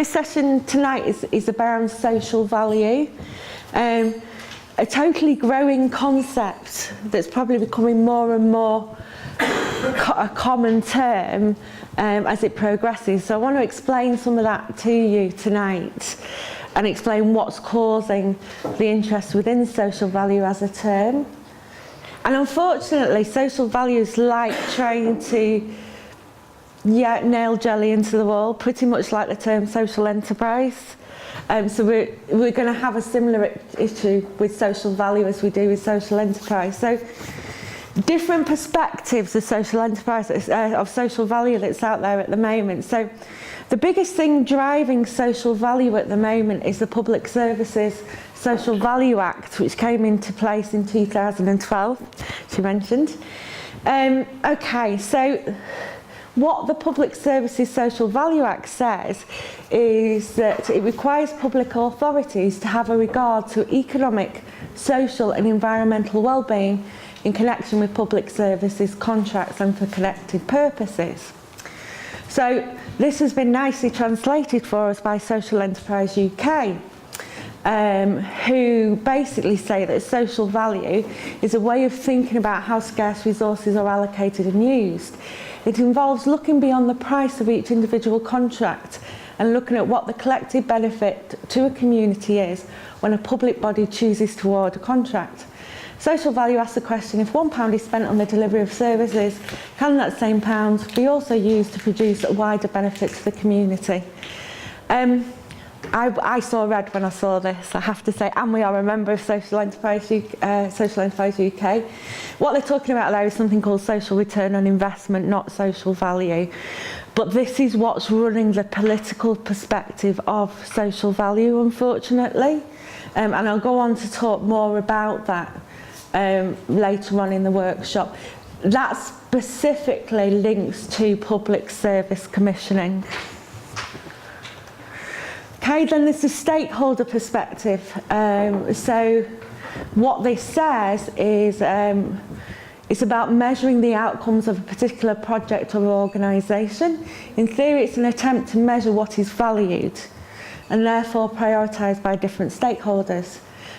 This session tonight is around social value, a totally growing concept that's probably becoming more and more a common term as it progresses. So I want to explain some of that to you tonight and explain what's causing the interest within social value as a term. And unfortunately, social values like trying to nail jelly into the wall, pretty much like the term social enterprise. So we're going to have a similar issue with social value as we do with social enterprise. So different perspectives of social enterprise, of social value that's out there at the moment. So the biggest thing driving social value at the moment is the Public Services Social Value Act, which came into place in 2012, she mentioned. Okay, so what the Public Services Social Value Act says is that it requires public authorities to have a regard to economic, social and environmental well-being in connection with public services contracts and for connected purposes. So this has been nicely translated for us by Social Enterprise UK, who basically say that social value is a way of thinking about how scarce resources are allocated and used. It involves looking beyond the price of each individual contract and looking at what the collective benefit to a community is when a public body chooses to award a contract. Social value asks the question, if £1 is spent on the delivery of services, can that same pound be also used to produce a wider benefit to the community? I saw red when I saw this, I have to say, and we are a member of Social Enterprise UK. What they're talking about there is something called social return on investment, not social value. But this is what's running the political perspective of social value, unfortunately. And I'll go on to talk more about that later on in the workshop. That specifically links to public service commissioning. Okay, then there's the stakeholder perspective. So what this says is it's about measuring the outcomes of a particular project or organisation. In theory, it's an attempt to measure what is valued and therefore prioritised by different stakeholders.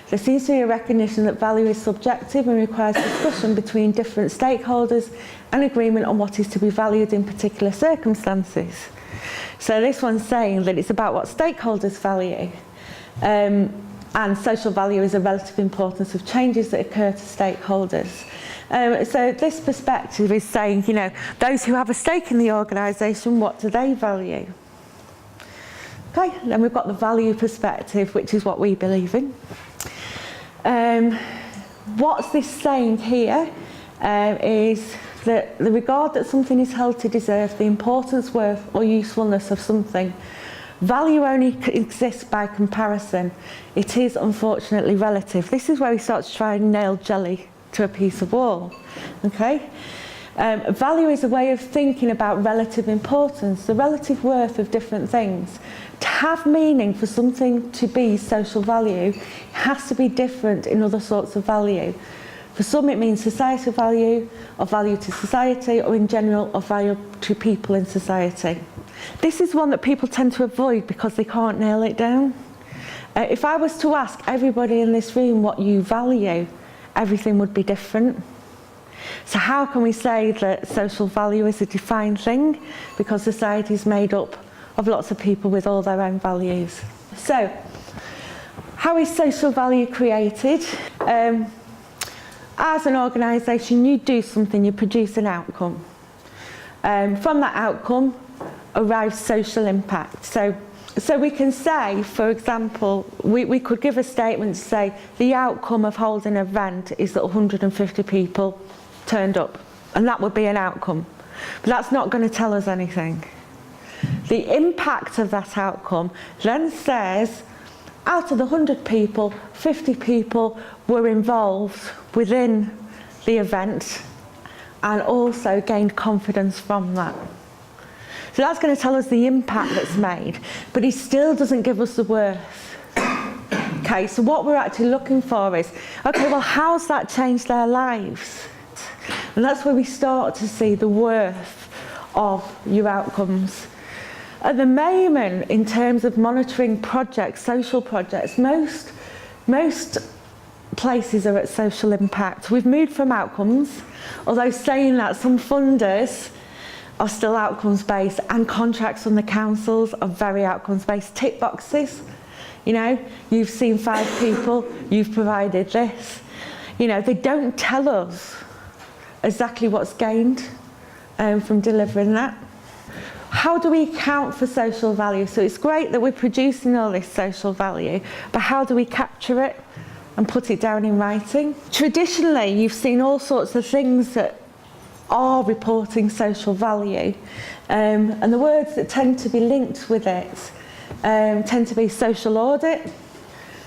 There seems to be a recognition that value is subjective and requires discussion between different stakeholders and agreement on what is to be valued in particular circumstances. So this one's saying that it's about what stakeholders value, and social value is a relative importance of changes that occur to stakeholders. So this perspective is saying, you know, those who have a stake in the organisation, what do they value? Okay, then we've got the value perspective, which is what we believe in. What's this saying here is that the regard that something is held to deserve, the importance, worth or usefulness of something. Value only exists by comparison. It is unfortunately relative. This is where we start to try and nail jelly to a piece of wall. Okay? Value is a way of thinking about relative importance, the relative worth of different things. To have meaning for something to be social value, it has to be different in other sorts of value. For some it means societal value, or value to society, or in general, of value to people in society. This is one that people tend to avoid because they can't nail it down. If I was to ask everybody in this room what you value, everything would be different. So how can we say that social value is a defined thing? Because society is made up of lots of people with all their own values. So, how is social value created? As an organisation, you do something, you produce an outcome. From that outcome arrives social impact. So we can say, for example, we could give a statement to say the outcome of holding an event is that 150 people turned up, and that would be an outcome. But that's not going to tell us anything. The impact of that outcome then says, out of the 100 people, 50 people were involved within the event and also gained confidence from that. So that's going to tell us the impact that's made, but it still doesn't give us the worth. Okay, so what we're actually looking for is, okay, well, how's that changed their lives? And that's where we start to see the worth of your outcomes. At the moment, in terms of monitoring projects, social projects, most places are at social impact. We've moved from outcomes, although saying that some funders are still outcomes based, and contracts from the councils are very outcomes based. Tick boxes, you know, you've seen 5 people, you've provided this. You know, they don't tell us exactly what's gained from delivering that. How do we account for social value? So it's great that we're producing all this social value, but how do we capture it and put it down in writing? Traditionally, you've seen all sorts of things that are reporting social value, and the words that tend to be linked with it tend to be social audit,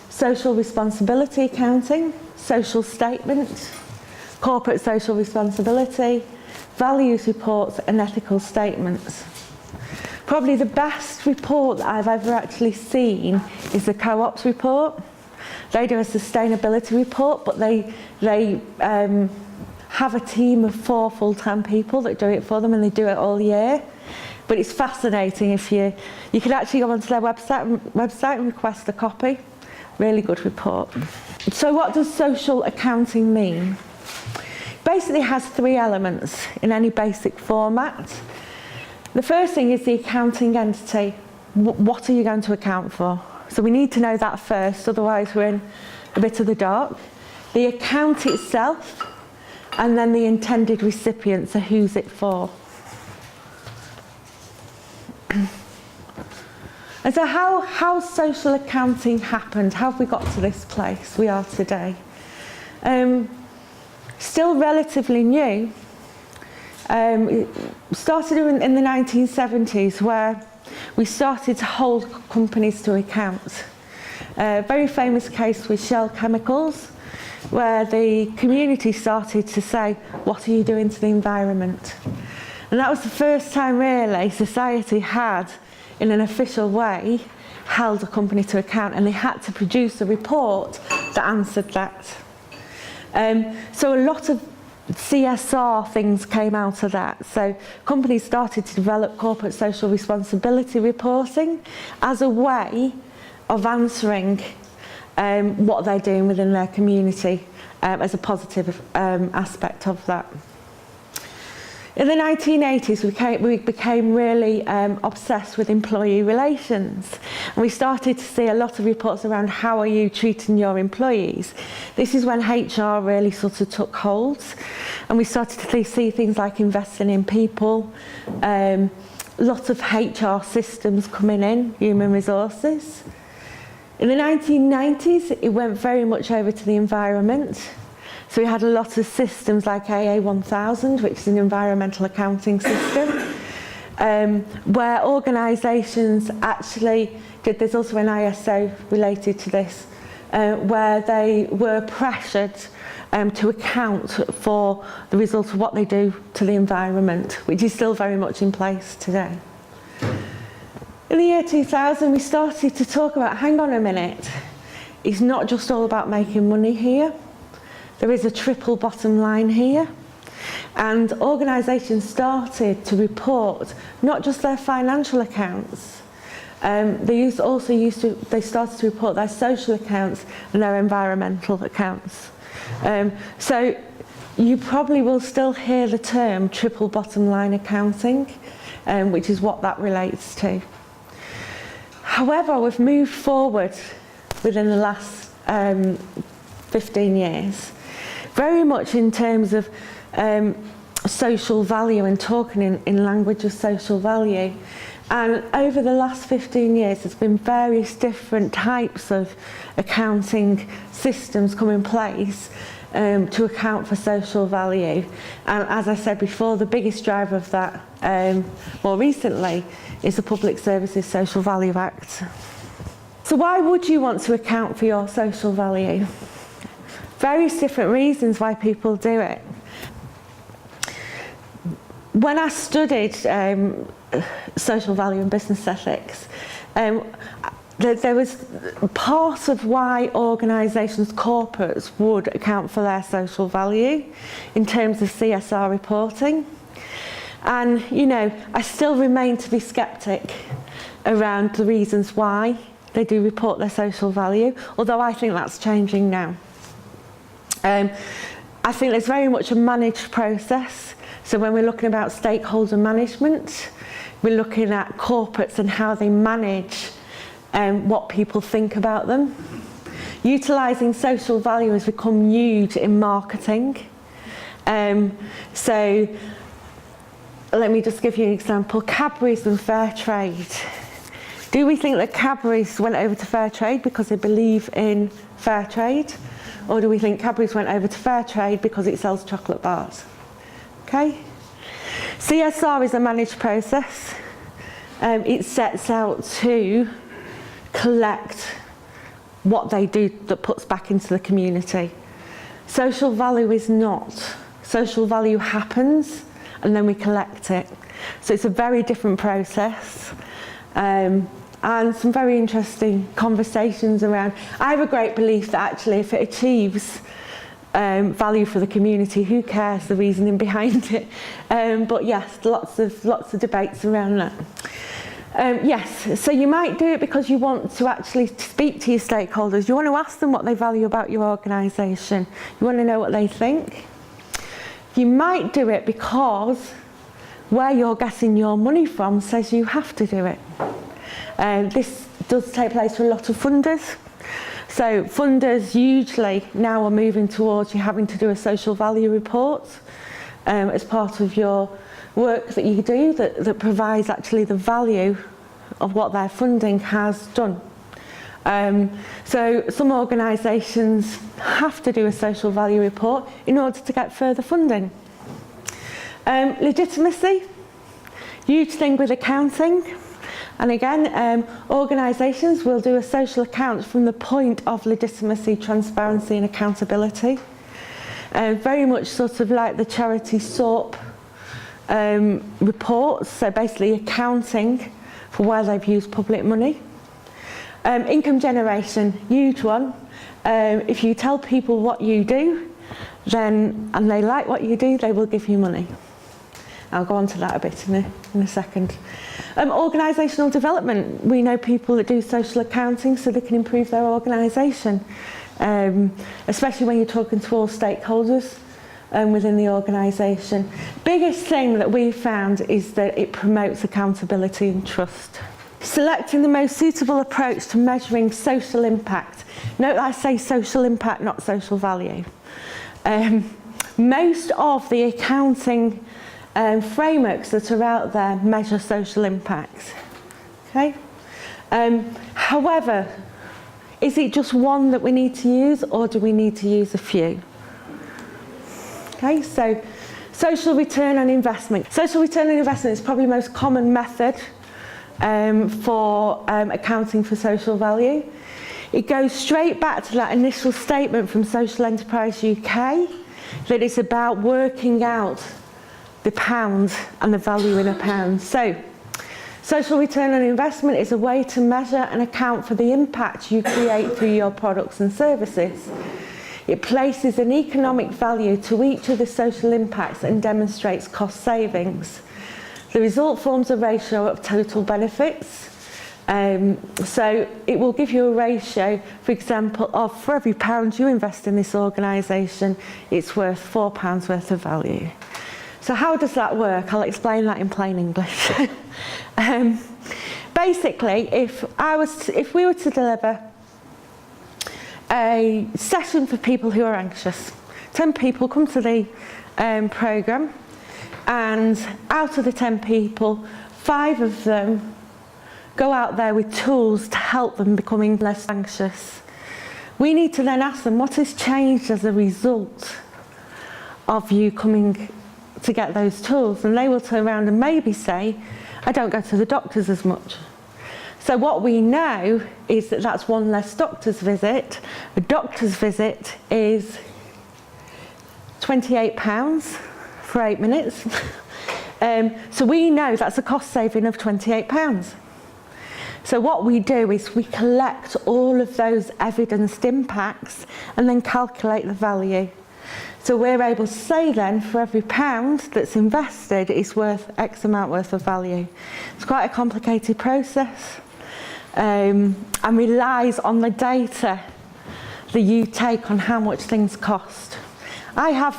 social responsibility accounting, social statement, corporate social responsibility, values reports and ethical statements. Probably the best report that I've ever actually seen is the Co-ops report. They do a sustainability report, but they have a team of 4 full-time people that do it for them, and they do it all year. But it's fascinating. If you can actually go onto their website and request a copy. Really good report. So what does social accounting mean? Basically, it has 3 elements in any basic format. The first thing is the accounting entity. What are you going to account for? So we need to know that first, otherwise we're in a bit of the dark. The account itself, and then the intended recipient, so who's it for? And so how social accounting happened? How have we got to this place we are today? Still relatively new. It started in the 1970s, where we started to hold companies to account. A very famous case with Shell Chemicals, where the community started to say, what are you doing to the environment? And that was the first time really society had, in an official way, held a company to account, and they had to produce a report that answered that. So a lot of CSR things came out of that. So companies started to develop corporate social responsibility reporting as a way of answering what they're doing within their community as a positive aspect of that. In the 1980s, we became really obsessed with employee relations. And we started to see a lot of reports around how are you treating your employees. This is when HR really sort of took hold. And we started to see things like investing in people, lots of HR systems coming in, human resources. In the 1990s, it went very much over to the environment. So we had a lot of systems like AA1000, which is an environmental accounting system, where organisations actually did, there's also an ISO related to this, where they were pressured to account for the result of what they do to the environment, which is still very much in place today. In the year 2000, we started to talk about, hang on a minute, it's not just all about making money here. There is a triple bottom line here, and organisations started to report not just their financial accounts, they started to report their social accounts and their environmental accounts. So you probably will still hear the term triple bottom line accounting, which is what that relates to. However, we've moved forward within the last 15 years. Very much in terms of social value and talking in language of social value. And over the last 15 years, there's been various different types of accounting systems come in place to account for social value. And as I said before, the biggest driver of that more recently is the Public Services Social Value Act. So why would you want to account for your social value? Various different reasons why people do it. When I studied social value and business ethics, there was part of why organisations, corporates, would account for their social value in terms of CSR reporting. And, you know, I still remain to be sceptic around the reasons why they do report their social value, although I think that's changing now. I think there's very much a managed process. So when we're looking about stakeholder management, we're looking at corporates and how they manage what people think about them. Utilising social value has become huge in marketing. So let me just give you an example. Cadbury's and fair trade. Do we think that Cadbury's went over to fair trade because they believe in fair trade? Or do we think Cadbury's went over to fair trade because it sells chocolate bars? Okay? CSR is a managed process. It sets out to collect what they do that puts back into the community. Social value is not. Social value happens and then we collect it. So it's a very different process. And some very interesting conversations around. I have a great belief that actually if it achieves value for the community, who cares the reasoning behind it? But yes, lots of debates around that. Yes, so you might do it because you want to actually speak to your stakeholders. You want to ask them what they value about your organisation. You want to know what they think. You might do it because where you're getting your money from says you have to do it. This does take place for a lot of funders. So funders usually now are moving towards you having to do a social value report as part of your work that you do that provides actually the value of what their funding has done. So some organisations have to do a social value report in order to get further funding. Legitimacy, huge thing with accounting. And again, organisations will do a social account from the point of legitimacy, transparency and accountability. Very much sort of like the charity SORP reports, so basically accounting for where they've used public money. Income generation, huge one. If you tell people what you do, then and they like what you do, they will give you money. I'll go on to that a bit in a second. Organisational development. We know people that do social accounting so they can improve their organisation, especially when you're talking to all stakeholders within the organisation. Biggest thing that we've found is that it promotes accountability and trust. Selecting the most suitable approach to measuring social impact. Note that I say social impact, not social value. Most of the accounting frameworks that are out there measure social impact. Okay? However, is it just one that we need to use or do we need to use a few? Okay, so social return on investment. Social return on investment is probably the most common method for accounting for social value. It goes straight back to that initial statement from Social Enterprise UK that it's about working out the pound and the value in a pound. So, social return on investment is a way to measure and account for the impact you create through your products and services. It places an economic value to each of the social impacts and demonstrates cost savings. The result forms a ratio of total benefits. So it will give you a ratio, for example, of for every pound you invest in this organisation, it's worth £4 worth of value. So how does that work? I'll explain that in plain English. Basically, if we were to deliver a session for people who are anxious, 10 people come to the programme, and out of the 10 people, 5 of them go out there with tools to help them becoming less anxious. We need to then ask them what has changed as a result of you coming to get those tools, and they will turn around and maybe say, I don't go to the doctors as much. So what we know is that that's one less doctor's visit. A doctor's visit is £28 for 8 minutes. So we know that's a cost saving of £28. So what we do is we collect all of those evidenced impacts and then calculate the value. So we're able to say then, for every pound that's invested, it's worth X amount worth of value. It's quite a complicated process, and relies on the data that you take on how much things cost. I have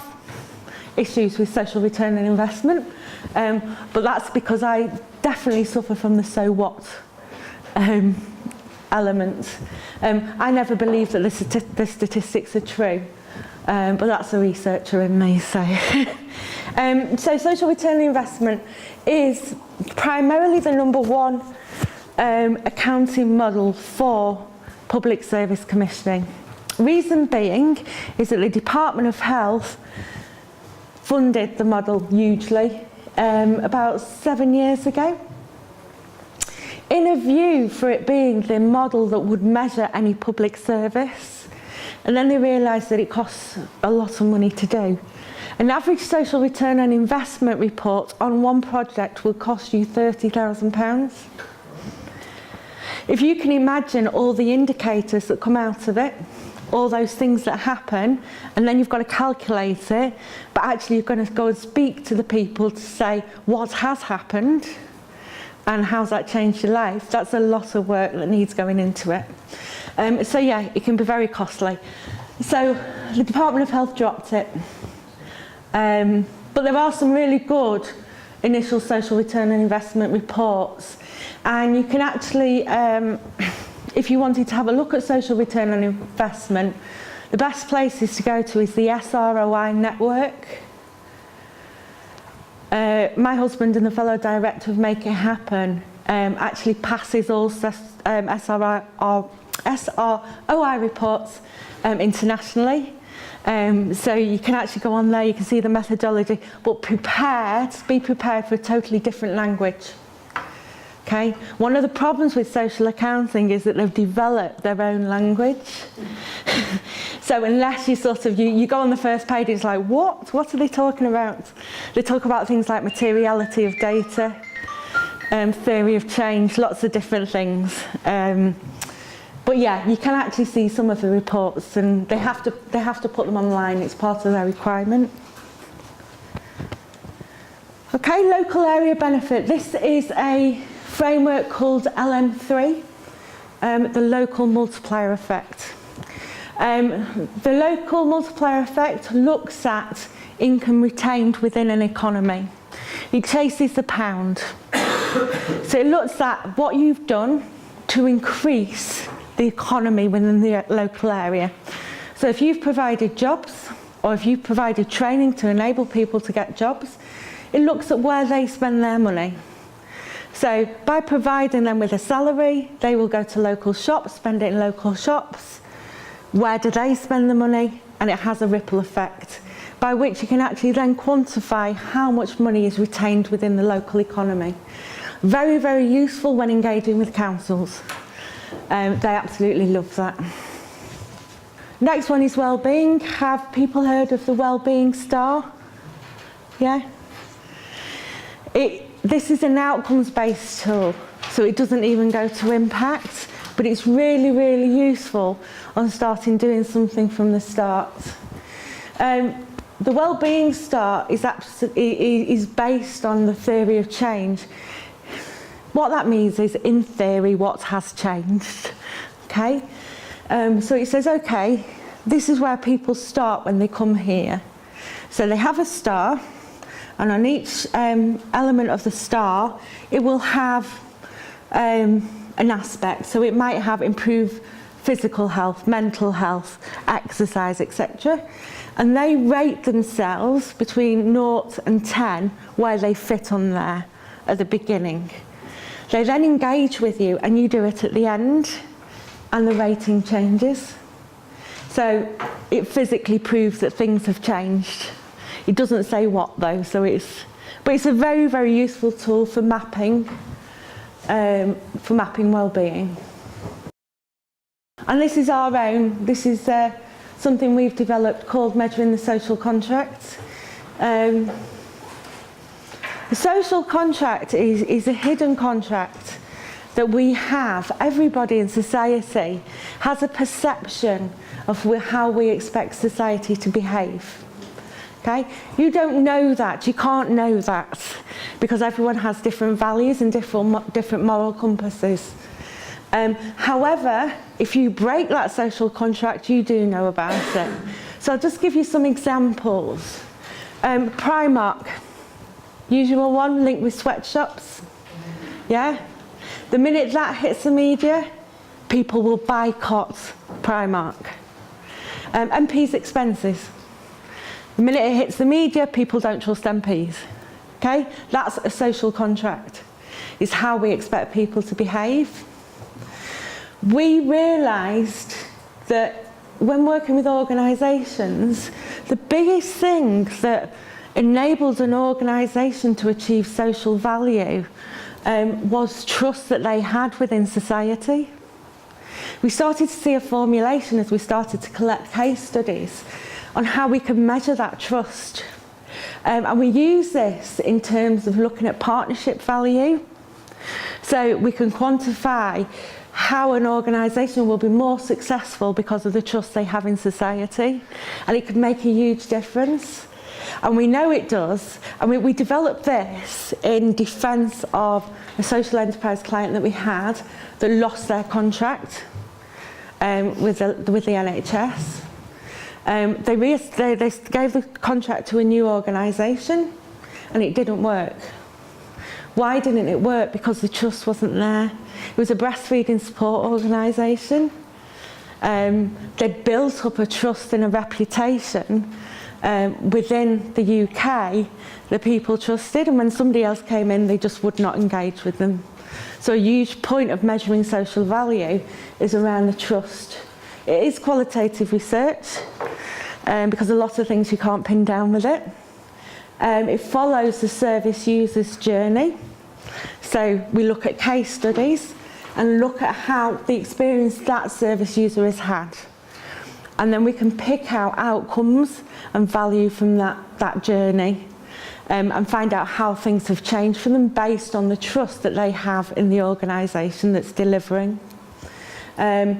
issues with social return on investment, but that's because I definitely suffer from the so what element. I never believe that the statistics are true, but that's a researcher in me. So social return on investment is primarily the number one accounting model for public service commissioning. Reason being is that the Department of Health funded the model hugely about 7 years ago, in a view for it being the model that would measure any public service. And then they realised that it costs a lot of money to do. An average social return on investment report on one project will cost you £30,000. If you can imagine all the indicators that come out of it, all those things that happen, and then you've got to calculate it, but actually you're going to go and speak to the people to say what has happened and how's that changed your life. That's a lot of work that needs going into it. So yeah, it can be very costly. So the Department of Health dropped it. But there are some really good initial social return on investment reports, and you can actually, if you wanted to have a look at social return on investment, the best places to go to is the SROI network. My husband and the fellow director of Make It Happen actually passes all SROI reports internationally. So you can actually go on there, you can see the methodology, but be prepared for a totally different language. Okay? One of the problems with social accounting is that they've developed their own language. So unless you go on the first page, it's like, what are they talking about? They talk about things like materiality of data, theory of change, lots of different things. But yeah, you can actually see some of the reports, and they have to put them online. It's part of their requirement. Okay, local area benefit. This is a framework called LM3, the local multiplier effect. The local multiplier effect looks at income retained within an economy. It chases the pound. So it looks at what you've done to increase the economy within the local area. So if you've provided jobs, or if you've provided training to enable people to get jobs, it looks at where they spend their money. So by providing them with a salary, they will go to local shops, spend it in local shops. Where do they spend the money? And it has a ripple effect, by which you can actually then quantify how much money is retained within the local economy. Very, very useful when engaging with councils. They absolutely love that. Next one is Wellbeing. Have people heard of the Wellbeing Star? Yeah? This is an outcomes-based tool, so it doesn't even go to impact, but it's really, really useful on starting doing something from the start. The Wellbeing Star is based on the theory of change. What that means is, in theory, what has changed. Okay? So it says, okay, this is where people start when they come here. So they have a star, and on each element of the star, it will have an aspect. So it might have improved physical health, mental health, exercise, etc. And they rate themselves between 0 and 10 where they fit on there at the beginning. They then engage with you, and you do it at the end, and the rating changes. So it physically proves that things have changed. It doesn't say what though, but it's a very, very useful tool for mapping well-being. And this is our own. This is something we've developed called Measuring the Social Contract. The social contract is a hidden contract that we have. Everybody in society has a perception of how we expect society to behave. Okay? You don't know that, you can't know that, because everyone has different values and different moral compasses. However, if you break that social contract, you do know about it. So I'll just give you some examples. Primark, usual one, linked with sweatshops. Yeah? The minute that hits the media, people will boycott Primark. MPs' expenses. The minute it hits the media, people don't trust MPs. Okay? That's a social contract. It's how we expect people to behave. We realised that when working with organisations, the biggest thing that enabled an organisation to achieve social value was trust that they had within society. We started to see a formulation as we started to collect case studies on how we could measure that trust. And we use this in terms of looking at partnership value. So we can quantify how an organisation will be more successful because of the trust they have in society. And it could make a huge difference. And we know it does. And we developed this in defence of a social enterprise client that we had that lost their contract with the NHS. They gave the contract to a new organisation and it didn't work. Why didn't it work? Because the trust wasn't there. It was a breastfeeding support organisation. They built up a trust and a reputation within the UK that people trusted, and when somebody else came in, they just would not engage with them. So a huge point of measuring social value is around the trust. It is qualitative research, because a lot of things you can't pin down with it. It follows the service user's journey. So we look at case studies and look at how the experience that service user has had. And then we can pick out outcomes and value from that journey, and find out how things have changed for them based on the trust that they have in the organisation that's delivering. A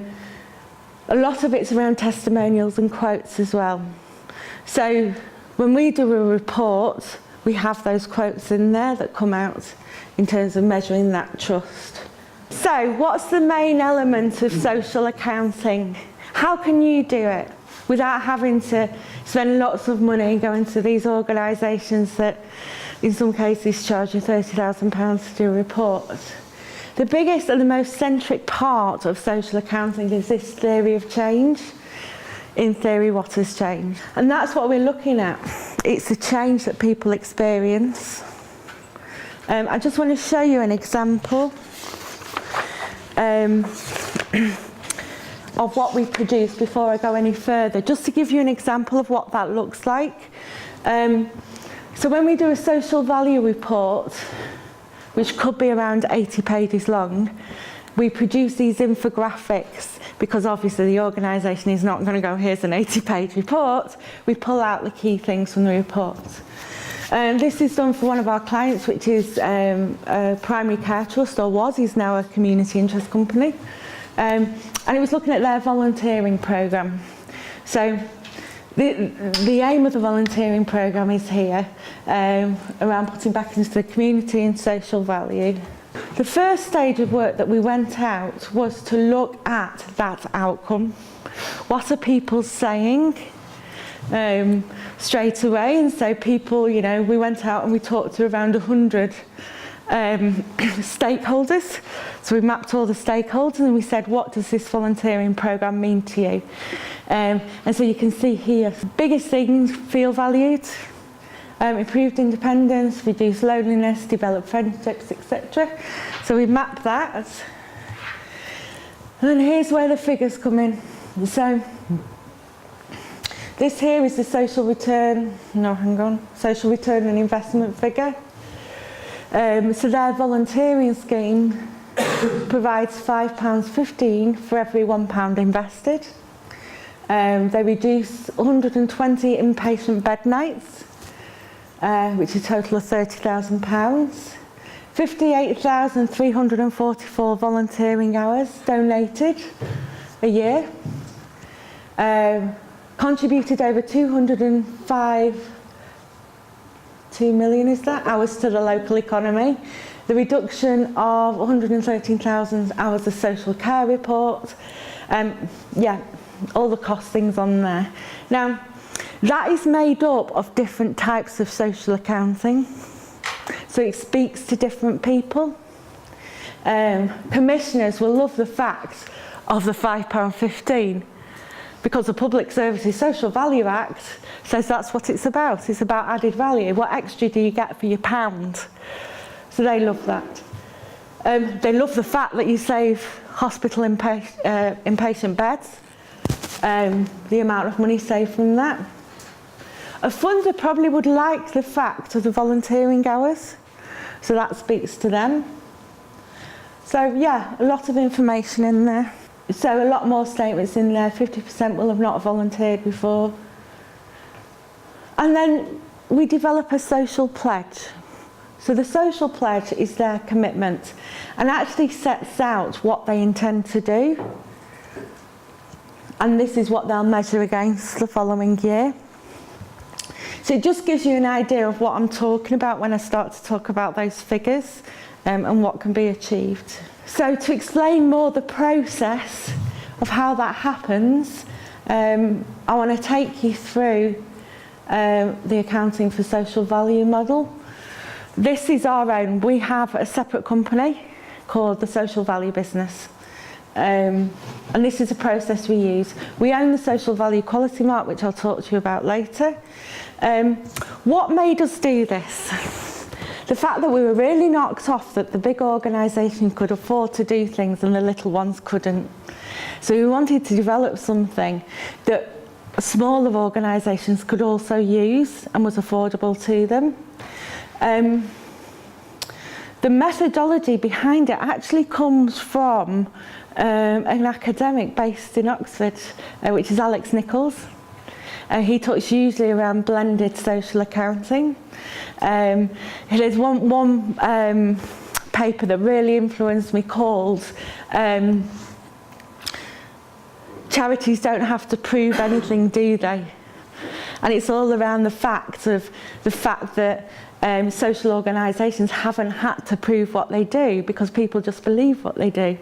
lot of it's around testimonials and quotes as well. So when we do a report, we have those quotes in there that come out in terms of measuring that trust. So what's the main element of social accounting? How can you do it without having to spend lots of money going to these organisations that in some cases charge you £30,000 to do a report? The biggest and the most centric part of social accounting is this theory of change. In theory, what has changed? And that's what we're looking at. It's the change that people experience. I just want to show you an example of what we produce before I go any further, just to give you an example of what that looks like. So when we do a social value report, which could be around 80 pages long, we produce these infographics because obviously the organisation is not going to go, here's an 80-page report. We pull out the key things from the report. This is done for one of our clients, which is a primary care trust, or was. He's now a community interest company. And it was looking at their volunteering programme. So the aim of the volunteering programme is here, around putting back into the community and social value. The first stage of work that we went out was to look at that outcome. What are people saying? Straight away. And so people, we went out and we talked to around 100 stakeholders. So we mapped all the stakeholders and we said, what does this volunteering programme mean to you? And so you can see here, biggest things: feel valued, improved independence, reduced loneliness, develop friendships, etc. So we mapped that. And then here's where the figures come in. So this here is the social return and investment figure. So their volunteering scheme provides £5.15 for every £1 invested. They reduce 120 inpatient bed nights, which is a total of £30,000. 58,344 volunteering hours donated a year. Contributed over 205 2 million, is that, hours to the local economy. The reduction of 113,000 hours of social care report. Yeah, all the costings on there. Now, that is made up of different types of social accounting. So it speaks to different people. Commissioners will love the fact of the £5.15 because the Public Services Social Value Act says that's what it's about. It's about added value. What extra do you get for your pound? So they love that. They love the fact that you save hospital inpatient beds, the amount of money saved from that. A funder probably would like the fact of the volunteering hours, so that speaks to them. So yeah, a lot of information in there. So a lot more statements in there. 50% will have not volunteered before. And then we develop a social pledge. So the social pledge is their commitment and actually sets out what they intend to do. And this is what they'll measure against the following year. So it just gives you an idea of what I'm talking about when I start to talk about those figures and what can be achieved. So to explain more the process of how that happens, I want to take you through the accounting for social value model. This is our own. We have a separate company called the Social Value Business. And this is a process we use. We own the Social Value Quality Mark, which I'll talk to you about later. What made us do this? The fact that we were really knocked off that the big organisation could afford to do things and the little ones couldn't. So we wanted to develop something that smaller organisations could also use and was affordable to them. The methodology behind it actually comes from an academic based in Oxford, which is Alex Nichols. He talks usually around blended social accounting. There's one paper that really influenced me called Charities Don't Have to Prove Anything, Do They? And it's all around the fact that social organisations haven't had to prove what they do because people just believe what they do.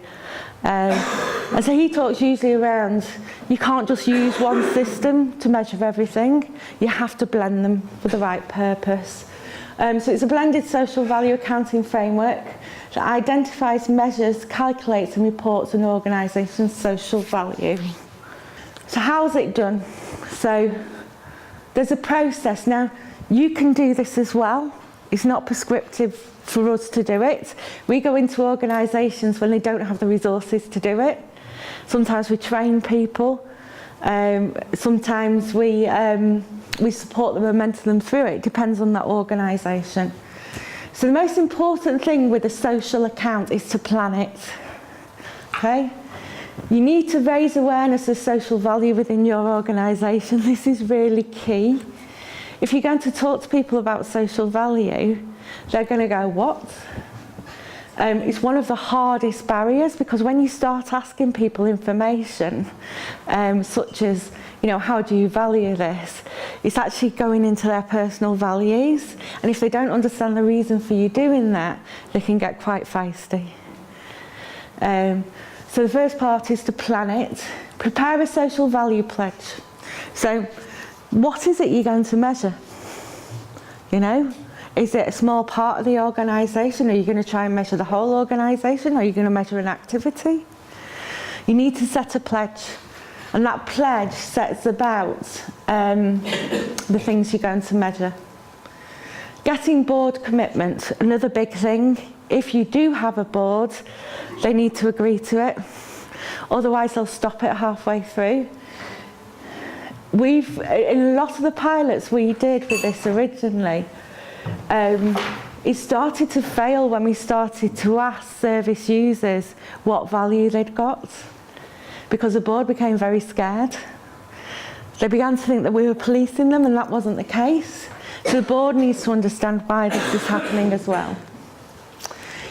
And so he talks usually around you can't just use one system to measure everything, you have to blend them for the right purpose. So it's a blended social value accounting framework that identifies, measures, calculates and reports an organisation's social value. So how's it done? So there's a process. Now you can do this as well. It's not prescriptive for us to do it. We go into organisations when they don't have the resources to do it. Sometimes we train people. Sometimes we support them and mentor them through it. It depends on that organisation. So the most important thing with a social account is to plan it. Okay? You need to raise awareness of social value within your organisation. This is really key. If you're going to talk to people about social value, they're going to go, what? It's one of the hardest barriers because when you start asking people information, such as, how do you value this? It's actually going into their personal values. And if they don't understand the reason for you doing that, they can get quite feisty. So the first part is to plan it. Prepare a social value pledge. So what is it you're going to measure? Is it a small part of the organisation? Are you going to try and measure the whole organisation? Are you going to measure an activity? You need to set a pledge. And that pledge sets about the things you're going to measure. Getting board commitment, another big thing. If you do have a board, they need to agree to it. Otherwise, they'll stop it halfway through. In a lot of the pilots we did with this originally, it started to fail when we started to ask service users what value they'd got, because the board became very scared. They began to think that we were policing them, and that wasn't the case. So the board needs to understand why this is happening as well.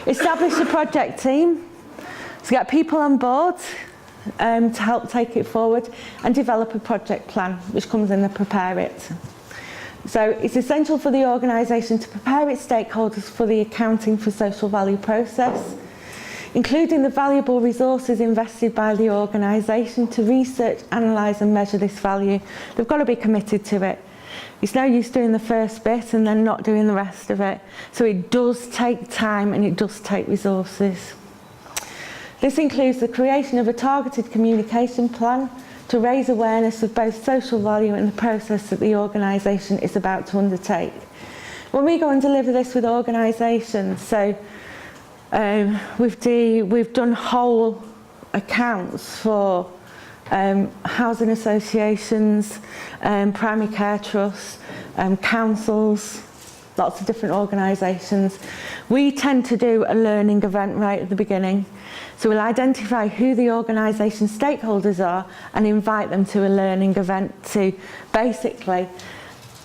Establish a project team, so get people on board to help take it forward, and develop a project plan, which comes in the prepare it. So it's essential for the organisation to prepare its stakeholders for the accounting for social value process, including the valuable resources invested by the organisation to research, analyse and measure this value. They've got to be committed to it. It's no use doing the first bit and then not doing the rest of it. So it does take time and it does take resources. This includes the creation of a targeted communication plan to raise awareness of both social value and the process that the organisation is about to undertake. When we go and deliver this with organisations, so we've done whole accounts for housing associations, primary care trusts, councils, lots of different organisations. We tend to do a learning event right at the beginning. So we'll identify who the organisation stakeholders are and invite them to a learning event to basically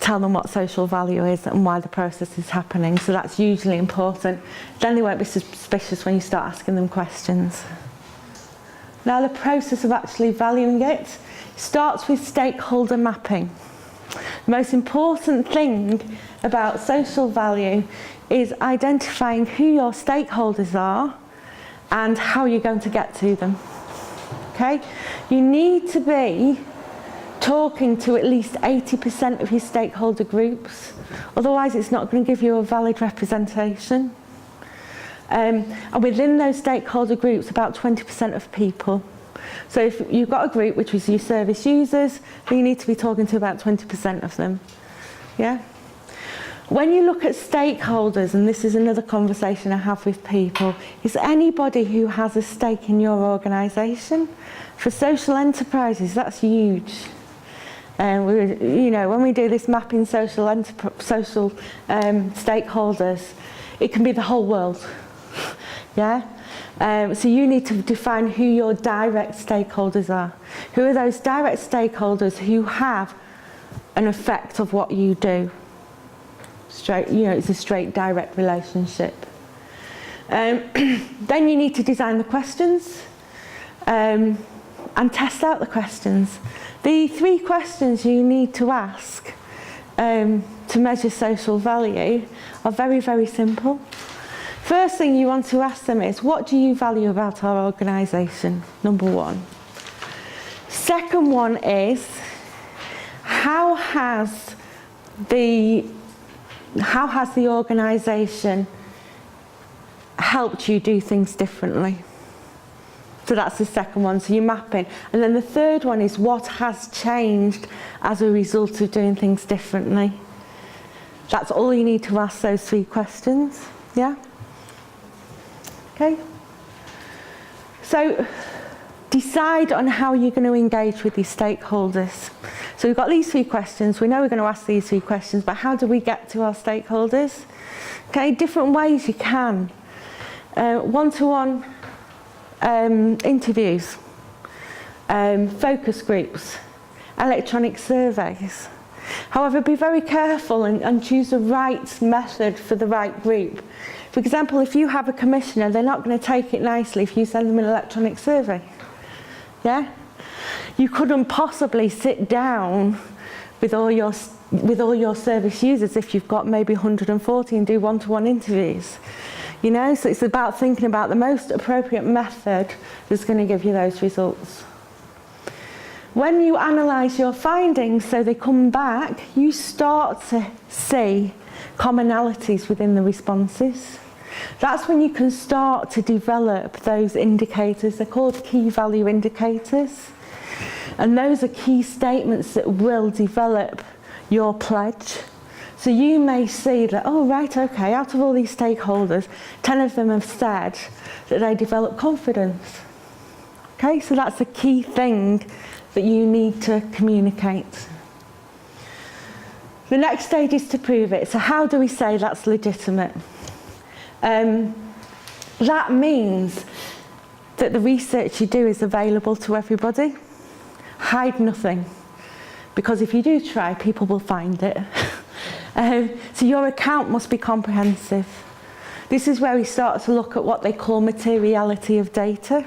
tell them what social value is and why the process is happening. So that's usually important. Then they won't be suspicious when you start asking them questions. Now the process of actually valuing it starts with stakeholder mapping. The most important thing about social value is identifying who your stakeholders are and how you're going to get to them. Okay? You need to be talking to at least 80% of your stakeholder groups, otherwise it's not going to give you a valid representation. And within those stakeholder groups, about 20% of people. So if you've got a group which is your service users, then you need to be talking to about 20% of them. Yeah? When you look at stakeholders, and this is another conversation I have with people, is anybody who has a stake in your organisation. For social enterprises, that's huge. And when we do this mapping social stakeholders, it can be the whole world. Yeah. So you need to define who your direct stakeholders are. Who are those direct stakeholders who have an effect of what you do? It's a straight direct relationship. Then you need to design the questions and test out the questions. The 3 questions you need to ask to measure social value are very, very simple. First thing you want to ask them is, what do you value about our organisation? Number 1. Second one is, how has the organisation helped you do things differently? So that's the second one, so you're mapping. And then the third one is, what has changed as a result of doing things differently? That's all you need to ask those 3 questions, yeah? Okay? So decide on how you're going to engage with your stakeholders. So we've got these 3 questions. We know we're going to ask these 3 questions, but how do we get to our stakeholders? Okay, different ways you can. One-to-one interviews, focus groups, electronic surveys. However, be very careful and choose the right method for the right group. For example, if you have a commissioner, they're not going to take it nicely if you send them an electronic survey. Yeah? You couldn't possibly sit down with all your service users if you've got maybe 140 and do one-to-one interviews. So it's about thinking about the most appropriate method that's going to give you those results. When you analyse your findings, so they come back, you start to see commonalities within the responses. That's when you can start to develop those indicators. They're called key value indicators. And those are key statements that will develop your pledge. So you may see that, oh, right, okay, out of all these stakeholders, 10 of them have said that they develop confidence. Okay, so that's a key thing that you need to communicate. The next stage is to prove it. So how do we say that's legitimate? That means that the research you do is available to everybody. Hide nothing, because if you do try, people will find it. So your account must be comprehensive. This is where we start to look at what they call materiality of data.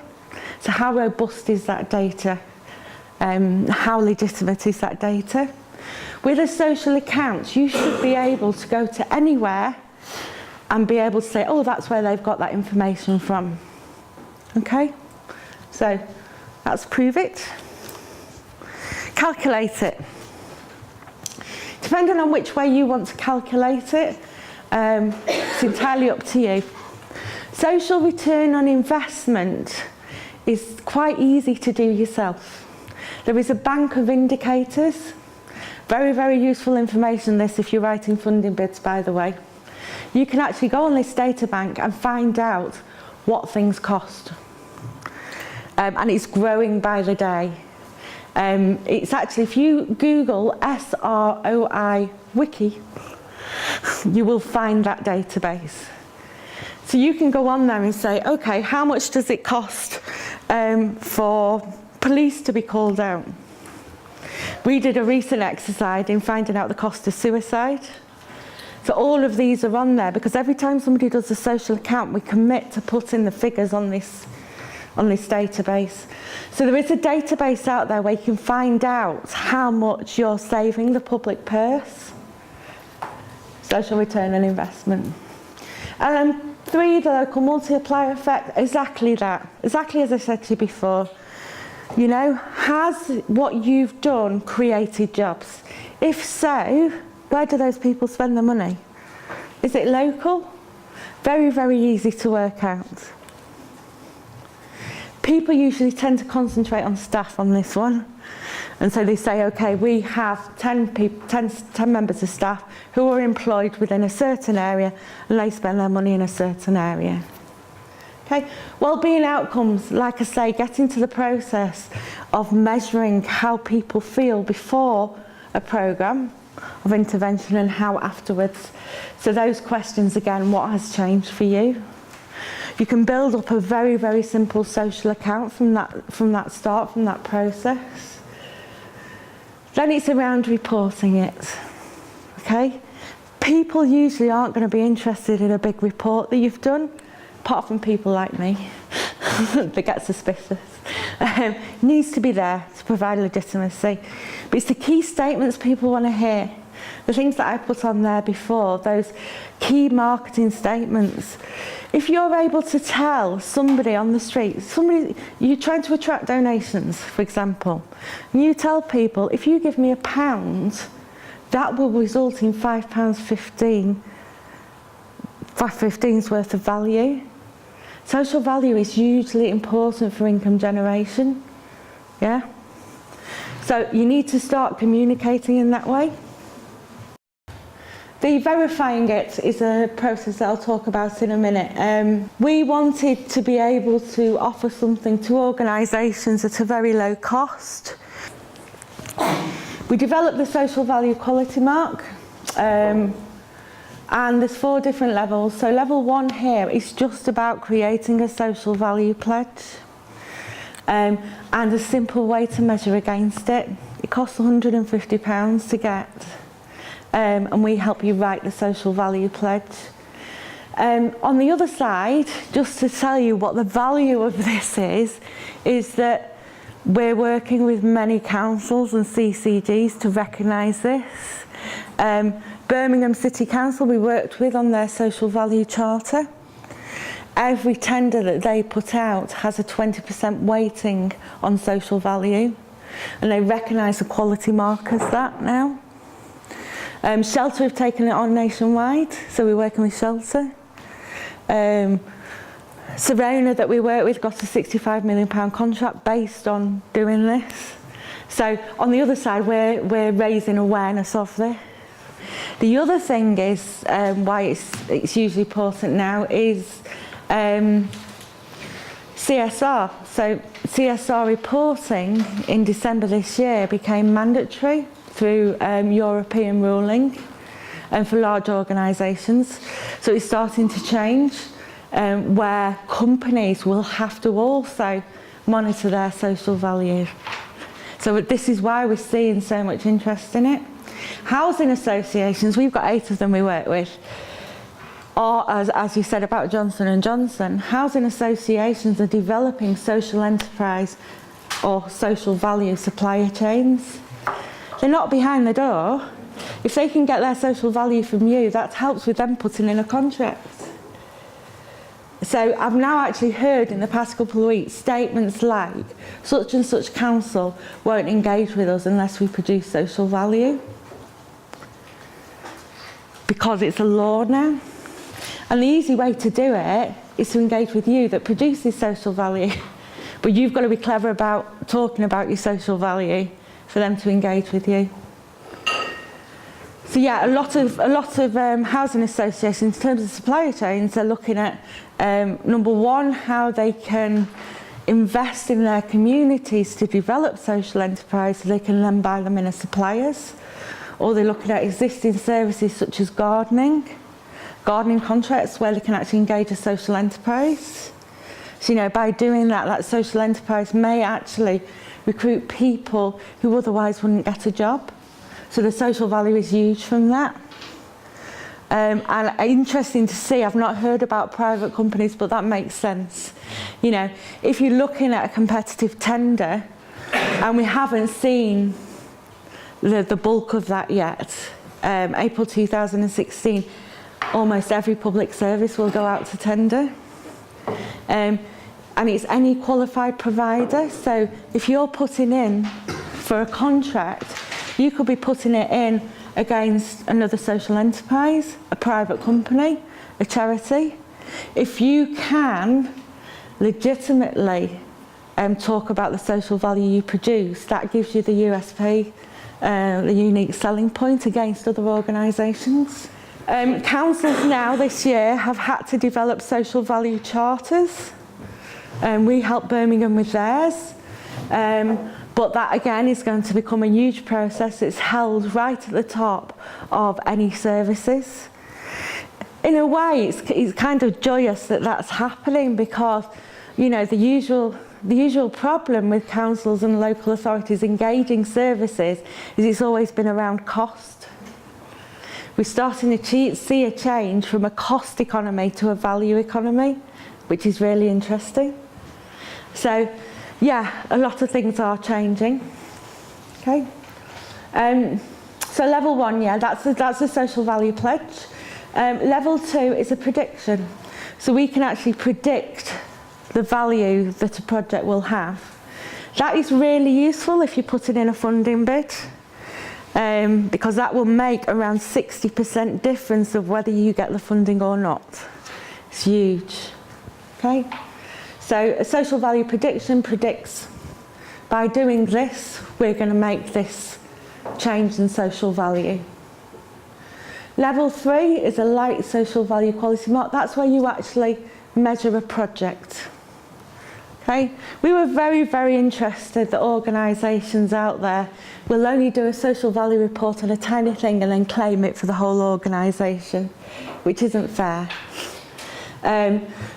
So how robust is that data? How legitimate is that data? With a social account, you should be able to go to anywhere and be able to say, oh, that's where they've got that information from. Okay? So let's prove it. Calculate it. Depending on which way you want to calculate it, it's entirely up to you. Social return on investment is quite easy to do yourself. There is a bank of indicators. Very, very useful information, this, if you're writing funding bids, by the way. You can actually go on this data bank and find out what things cost. And it's growing by the day. It's actually, if you Google SROI Wiki, you will find that database. So you can go on there and say, okay, how much does it cost for police to be called out? We did a recent exercise in finding out the cost of suicide. So all of these are on there because every time somebody does a social account, we commit to putting the figures on this database. So there is a database out there where you can find out how much you're saving the public purse. Social return on investment. 3, the local multiplier effect, exactly that. Exactly as I said to you before. You know, has what you've done created jobs? If so, where do those people spend their money? Is it local? Very, very easy to work out. People usually tend to concentrate on staff on this one. And so they say, okay, we have 10 members of staff who are employed within a certain area and they spend their money in a certain area. Okay, wellbeing outcomes, like I say, get into the process of measuring how people feel before a programme of intervention and how afterwards. So those questions again, what has changed for you? You can build up a very, very simple social account from that start, from that process. Then it's around reporting it. Okay? People usually aren't going to be interested in a big report that you've done, apart from people like me that get suspicious. Needs to be there to provide legitimacy. But it's the key statements people want to hear. The things that I put on there before, those key marketing statements. If you're able to tell somebody on the street, you're trying to attract donations, for example, and you tell people, if you give me £1, that will result in £5.15's worth of value. Social value is hugely important for income generation. Yeah? So you need to start communicating in that way. The verifying it is a process that I'll talk about in a minute. We wanted to be able to offer something to organisations at a very low cost. We developed the social value quality mark, and there's 4 different levels. So level 1 here is just about creating a social value pledge, and a simple way to measure against it. It costs £150 to get. And we help you write the social value pledge. On the other side, just to tell you what the value of this is that we're working with many councils and CCGs to recognise this. Birmingham City Council we worked with on their social value charter. Every tender that they put out has a 20% weighting on social value, and they recognise the quality mark as that now. Shelter have taken it on nationwide, so we're working with Shelter. Serena that we work with got a £65 million contract based on doing this. So on the other side, we're raising awareness of this. The other thing is, why it's hugely important now, is CSR. So CSR reporting in December this year became mandatory through European ruling and for large organisations. So it's starting to change where companies will have to also monitor their social value. So this is why we're seeing so much interest in it. Housing associations, we've got 8 of them we work with, or as you said about Johnson & Johnson, housing associations are developing social enterprise or social value supplier chains. they're not behind the door. If they can get their social value from you, that helps with them putting in a contract. So I've now actually heard in the past couple of weeks statements like, such and such council won't engage with us unless we produce social value. Because it's a law now. And the easy way to do it is to engage with you that produces social value. But you've got to be clever about talking about your social value for them to engage with you. So yeah, a lot of housing associations, in terms of supplier chains, are looking at number one, how they can invest in their communities to develop social enterprise so they can then buy them in as suppliers. Or they're looking at existing services such as gardening contracts where they can actually engage a social enterprise. So, you know, by doing that, that social enterprise may actually recruit people who otherwise wouldn't get a job. So the social value is huge from that. And interesting to see, I've not heard about private companies, but that makes sense. You know, if you're looking at a competitive tender, and we haven't seen the bulk of that yet, April 2016, almost every public service will go out to tender. And it's any qualified provider. So if you're putting in for a contract, you could be putting it in against another social enterprise, a private company, a charity. If you can legitimately talk about the social value you produce, that gives you the USP, the unique selling point against other organisations. Councils now this year have had to develop social value charters. We helped Birmingham with theirs. But that again is going to become a huge process. It's held right at the top of any services. In a way, it's kind of joyous that that's happening because, you know, the usual problem with councils and local authorities engaging services is it's always been around cost. We're starting to see a change from a cost economy to a value economy, which is really interesting. So, yeah, a lot of things are changing. Okay. So level one, yeah, that's a social value pledge. Level two is a prediction. So we can actually predict the value that a project will have. That is really useful if you're putting in a funding bid, because that will make around 60% difference of whether you get the funding or not. It's huge. Okay. So a social value prediction predicts, by doing this, we're going to make this change in social value. Level three is a light social value quality mark. That's where you actually measure a project. Okay? We were very, very interested that organisations out there will only do a social value report on a tiny thing and then claim it for the whole organisation, which isn't fair.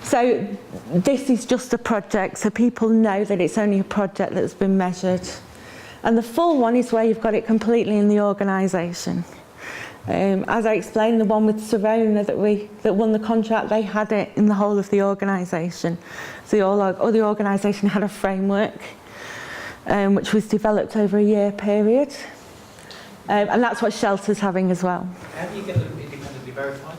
So this is just a project, so people know that it's only a project that's been measured. And the full one is where you've got it completely in the organisation. As I explained, the one with Serona that won the contract, they had it in the whole of the organisation. So the organisation had a framework which was developed over a year period. And that's what Shelter's having as well. How do you get them independently verified?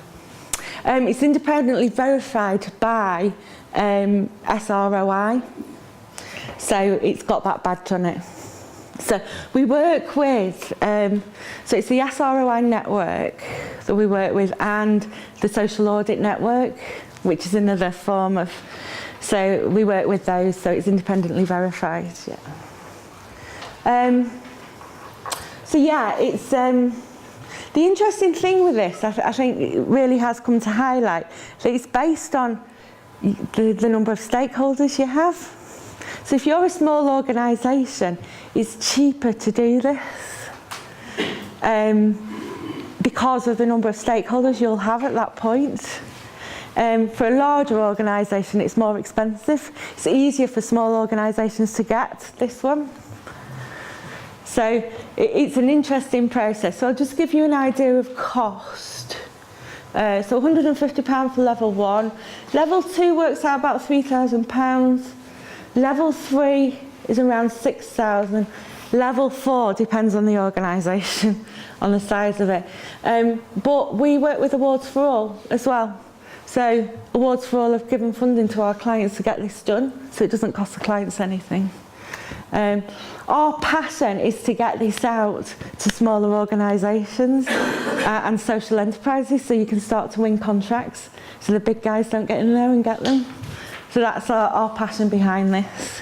It's independently verified by SROI, so it's got that badge on it. So we work with, so it's the SROI network that we work with and the Social Audit Network, which is another form of, so we work with those, so it's independently verified. Yeah. So yeah, it's, the interesting thing with this, I think it really has come to highlight, that it's based on the number of stakeholders you have. So if you're a small organisation, it's cheaper to do this because of the number of stakeholders you'll have at that point. For a larger organisation, it's more expensive. It's easier for small organisations to get this one. So it's an interesting process. So I'll just give you an idea of cost. So £150 for level one. Level two works out about £3,000. Level three is around 6,000. Level 4 depends on the organisation, on the size of it. But we work with Awards for All as well. So Awards for All have given funding to our clients to get this done, so it doesn't cost the clients anything. Our passion is to get this out to smaller organisations and social enterprises, so you can start to win contracts, so the big guys don't get in there and get them. So that's our passion behind this.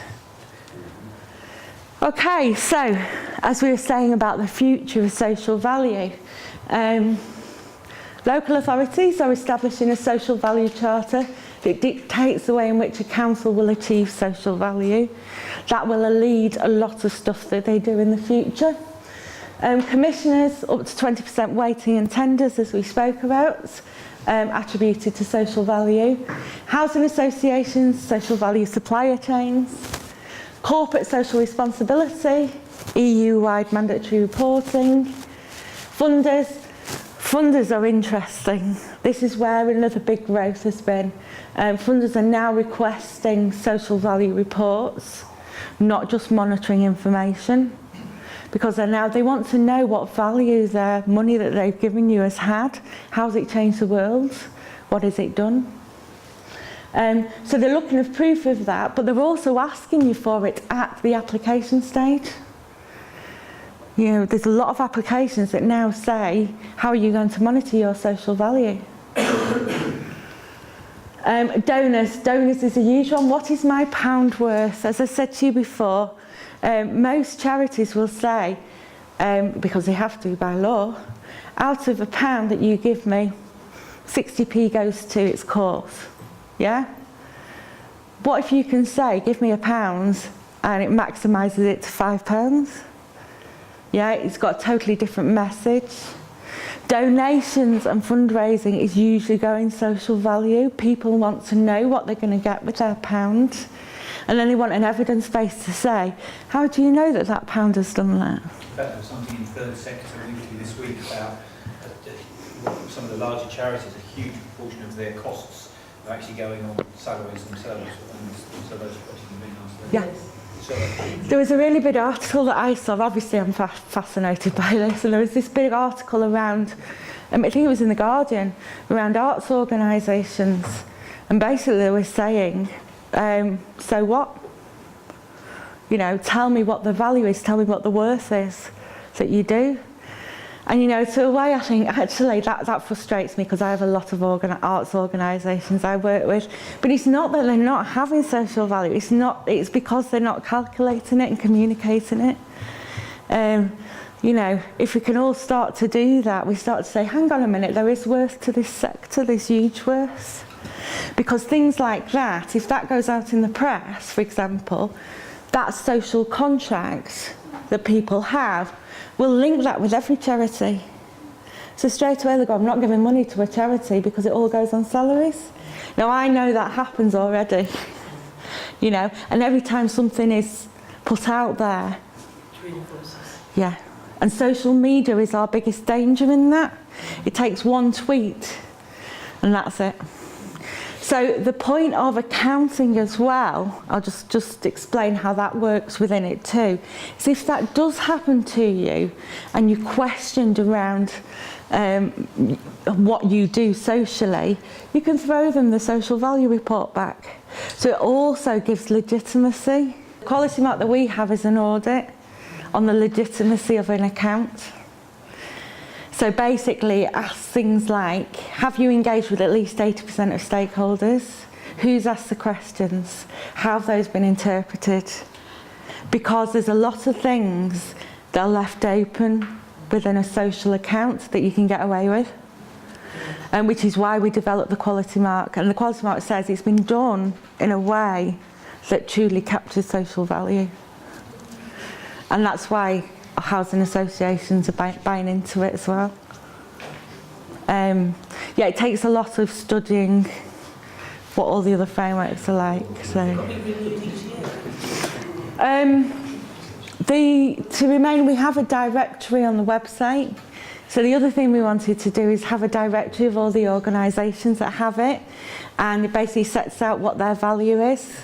Okay, so as we were saying about the future of social value, local authorities are establishing a social value charter that dictates the way in which a council will achieve social value. That will lead a lot of stuff that they do in the future. Commissioners, up to 20% weighting in tenders, as we spoke about, attributed to social value. Housing associations, social value supplier chains. Corporate social responsibility, EU-wide mandatory reporting. Funders are interesting. This is where another big growth has been. Funders are now requesting social value reports, not just monitoring information, because they want to know what value their money that they've given you has had. How's it changed the world? What has it done? So they're looking for proof of that, but they're also asking you for it at the application stage. You know, there's a lot of applications that now say, how are you going to monitor your social value? Donors is a huge one. What is my pound worth? As I said to you before, most charities will say, because they have to by law, out of £1 that you give me, 60p goes to its cause. Yeah? What if you can say, give me £1 and it maximises it to £5? Yeah, it's got a totally different message. Donations and fundraising is usually going social value. People want to know what they're going to get with their pound. And then they want an evidence base to say, how do you know that that pound has done that? In fact, there was something in Third Sector Weekly this week about some of the larger charities, a huge proportion of their costs are actually going on salaries themselves. And so those questions have been asked. Yeah. There was a really big article that I saw. Obviously, I'm fascinated by this. And there was this big article around, I think it was in The Guardian, around arts organisations. And basically they were saying, so what? You know, tell me what the value is, tell me what the worth is that you do. And you know, to a way I think actually that frustrates me, because I have a lot of arts organisations I work with. But it's not that they're not having social value, it's because they're not calculating it and communicating it. You know, if we can all start to do that, we start to say, hang on a minute, there is worth to this sector, there's huge worth. Because things like that, if that goes out in the press, for example, that social contract that people have, we'll link that with every charity. So straight away they go, I'm not giving money to a charity because it all goes on salaries. Now I know that happens already, you know, and every time something is put out there, yeah, and social media is our biggest danger in that. It takes one tweet and that's it. So the point of accounting as well, I'll just explain how that works within it too, is if that does happen to you and you're questioned around what you do socially, you can throw them the social value report back. So it also gives legitimacy. The quality mark that we have is an audit on the legitimacy of an account. So basically it asks things like, have you engaged with at least 80% of stakeholders? Who's asked the questions? How have those been interpreted? Because there's a lot of things that are left open within a social account that you can get away with. Which is why we developed the quality mark. And the quality mark says it's been done in a way that truly captures social value. And that's why housing associations are buying into it as well. Yeah, it takes a lot of studying what all the other frameworks are like. So, to remain, we have a directory on the website. So the other thing we wanted to do is have a directory of all the organisations that have it, and it basically sets out what their value is.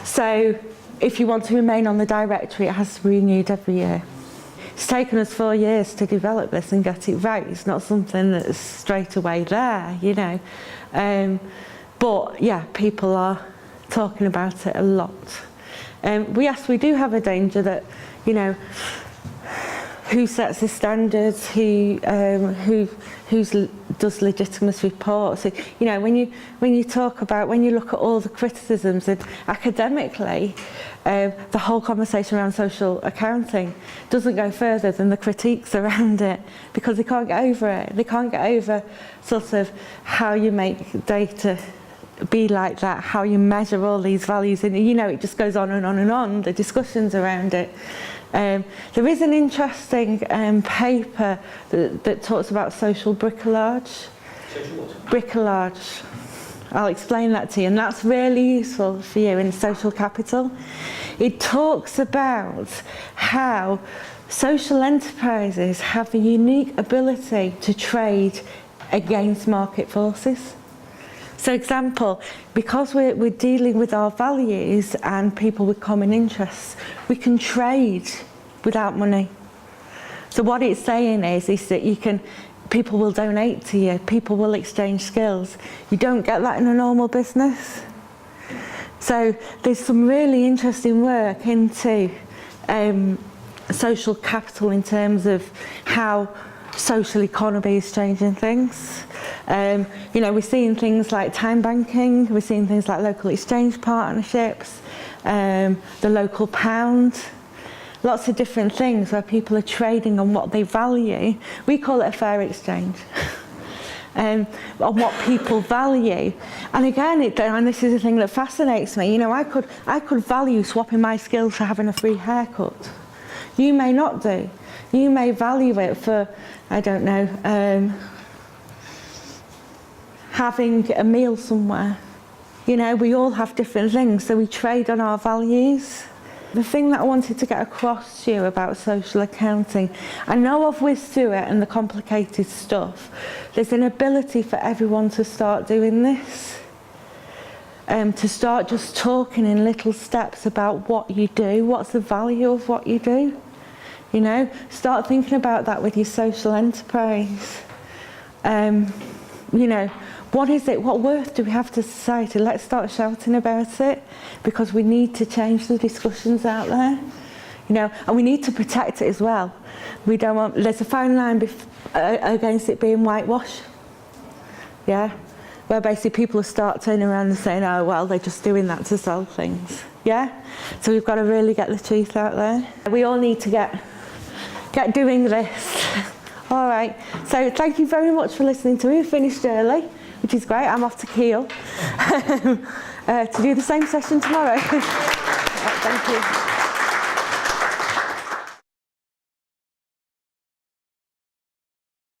So if you want to remain on the directory, it has to be renewed every year. It's taken us 4 years to develop this and get it right. It's not something that's straight away there, you know. But yeah, people are talking about it a lot. We do have a danger that, you know, who sets the standards, who does legitimacy reports. You know, when you look at all the criticisms, and academically, the whole conversation around social accounting doesn't go further than the critiques around it, because they can't get over it. They can't get over sort of how you make data be like that, how you measure all these values, and you know, it just goes on and on and on, the discussions around it. There is an interesting paper that talks about social bricolage. Social what? Bricolage. I'll explain that to you, and that's really useful for you in social capital. It talks about how social enterprises have a unique ability to trade against market forces. So example, because we're dealing with our values and people with common interests, we can trade without money. So what it's saying is that people will donate to you, people will exchange skills. You don't get that in a normal business. So there's some really interesting work into social capital in terms of how social economy is changing things. You know, we're seeing things like time banking, we're seeing things like local exchange partnerships, the local pound, lots of different things where people are trading on what they value. We call it a fair exchange. On what people value. And again, and this is the thing that fascinates me, you know, I could value swapping my skills for having a free haircut. You may not do. You may value it for, I don't know, having a meal somewhere. You know, we all have different things, so we trade on our values. The thing that I wanted to get across to you about social accounting, I know I've whizzed through it and the complicated stuff. There's an ability for everyone to start doing this. To start just talking in little steps about what you do, what's the value of what you do. You know, start thinking about that with your social enterprise. You know, what is it? What worth do we have to society? Let's start shouting about it, because we need to change the discussions out there. You know, and we need to protect it as well. We don't want. There's a fine line against it being whitewash. Yeah, where basically people will start turning around and saying, "Oh well, they're just doing that to sell things." Yeah, so we've got to really get the truth out there. We all need to get doing this. All right, so thank you very much for listening to me. We finished early, which is great. I'm off to Kiel to do the same session tomorrow. Thank you.